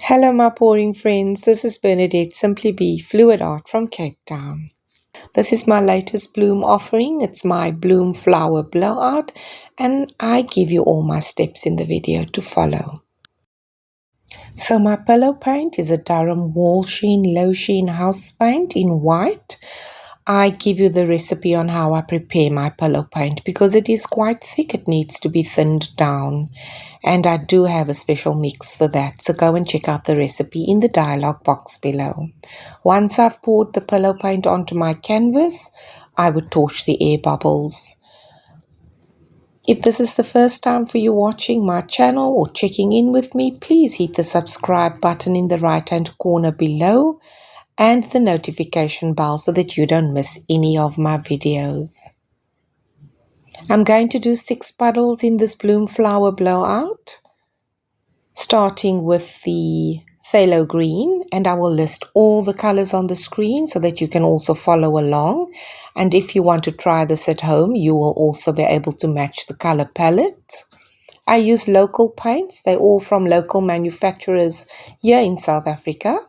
Hello my pouring friends, this is Bernadette, Simply Be Fluid Art from Cape Town. This is my latest bloom offering. It's my bloom flower blowout and I give you all my steps in the video to follow. So my pillow paint is a Duram WallSheen house paint in white. I give you the recipe on how I prepare my pillow paint because it is quite thick. It needs to be thinned down and I do have a special mix for that. So go and check out the recipe in the dialog box below. Once I've poured the pillow paint onto my canvas, I would torch the air bubbles. If this is the first time for you watching my channel or checking in with me, please hit the subscribe button in the right hand corner below and the notification bell so that you don't miss any of my videos. I'm going to do 6 puddles in this bloom flower blowout, starting with the phthalo green, and I will list all the colors on the screen so that you can also follow along. And if you want to try this at home, you will also be able to match the color palette. I use local paints. They're all from local manufacturers here in South Africa.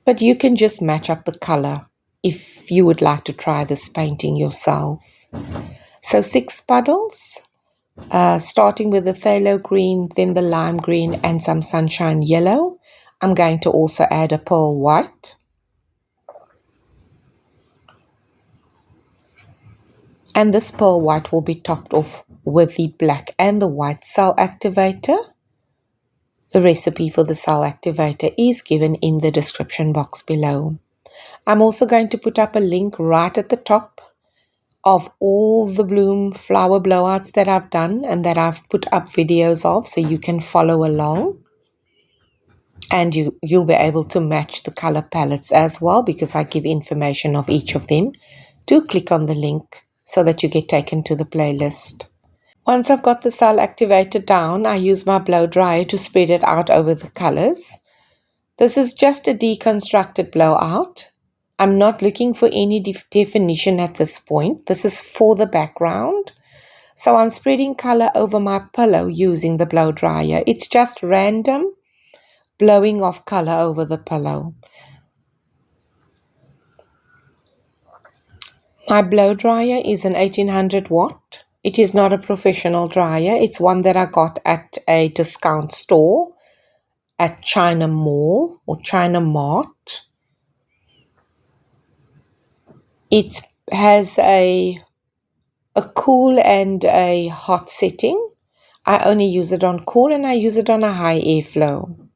But you can just match up the color if you would like to try this painting yourself. So 6 puddles, starting with the phthalo green, then the lime green and some sunshine yellow. I'm going to also add a pearl white. And this pearl white will be topped off with the black and the white cell activator. The recipe for the cell activator is given in the description box below. I'm also going to put up a link right at the top of all the bloom flower blowouts that I've done and that I've put up videos of so you can follow along. And you'll be able to match the color palettes as well because I give information of each of them. Do click on the link so that you get taken to the playlist. Once I've got the cell activator down, I use my blow dryer to spread it out over the colors. This is just a deconstructed blowout. I'm not looking for any definition at this point. This is for the background. So I'm spreading color over my pillow using the blow dryer. It's just random blowing of color over the pillow. My blow dryer is an 1800 watt. It is not a professional dryer. It's one that I got at a discount store at China Mall or China Mart. It has a cool and a hot setting. I only use it on cool and I use it on a high airflow.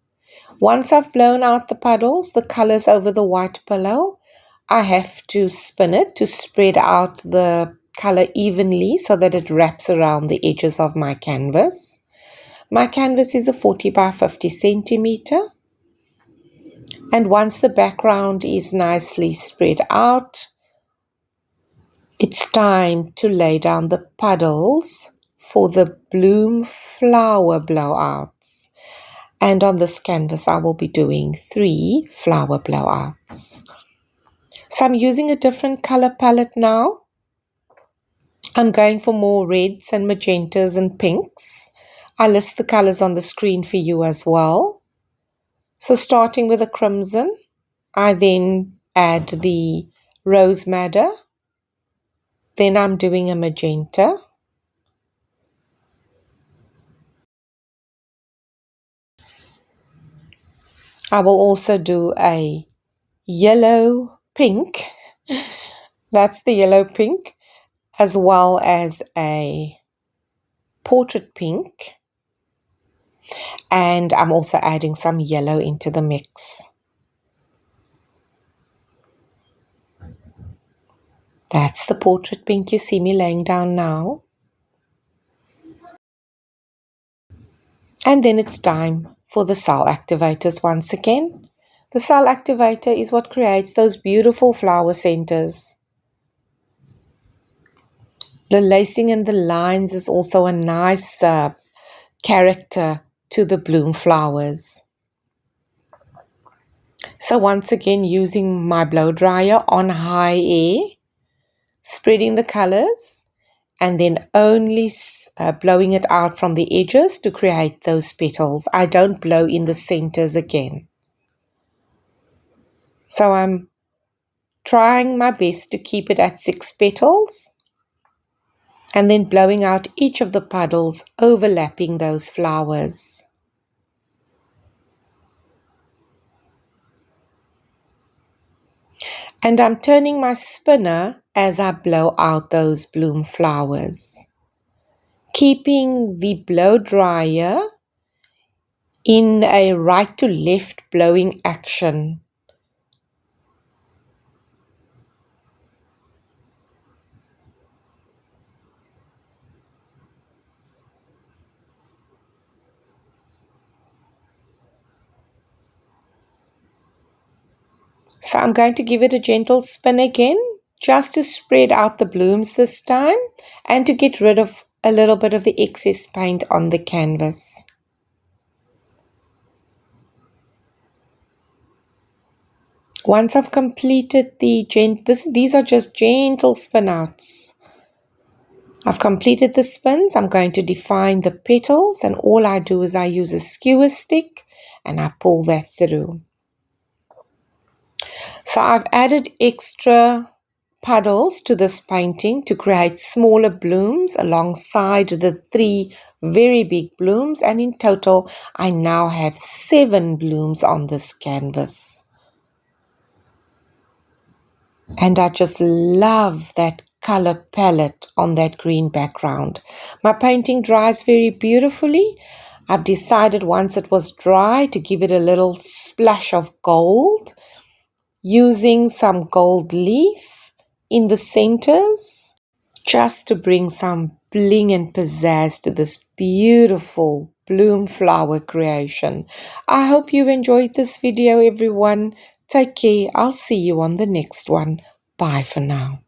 Once I've blown out the puddles, the colors over the white pillow, I have to spin it to spread out the color evenly so that it wraps around the edges of my canvas. My canvas is a 40 by 50 centimeter. And once the background is nicely spread out, it's time to lay down the puddles for the bloom flower blowouts. And on this canvas, I will be doing 3 flower blowouts. So I'm using a different color palette now. I'm going for more reds and magentas and pinks. I list the colors on the screen for you as well. So starting with a crimson, I then add the rose madder. Then I'm doing a magenta. I will also do a yellow pink. That's the yellow pink, as well as a portrait pink. And I'm also adding some yellow into the mix. That's the portrait pink you see me laying down now. And then it's time for the cell activators once again. The cell activator is what creates those beautiful flower centers. The lacing and the lines is also a nice character to the bloom flowers. So once again, using my blow dryer on high air, spreading the colors and then only blowing it out from the edges to create those petals. I don't blow in the centers again. So I'm trying my best to keep it at 6 petals and then blowing out each of the puddles, overlapping those flowers. And I'm turning my spinner as I blow out those bloom flowers, keeping the blow dryer in a right to left blowing action. So I'm going to give it a gentle spin again, just to spread out the blooms this time and to get rid of a little bit of the excess paint on the canvas. Once I've completed these are just gentle spin outs. I've completed the spins. I'm going to define the petals, and all I do is I use a skewer stick and I pull that through. So I've added extra puddles to this painting to create smaller blooms alongside the 3 very big blooms, and in total I now have 7 blooms on this canvas. And I just love that color palette on that green background. My painting dries very beautifully. I've decided once it was dry to give it a little splash of gold, using some gold leaf in the centers, just to bring some bling and pizzazz to this beautiful bloom flower creation. I hope you've enjoyed this video, everyone. Take care. I'll see you on the next one. Bye for now.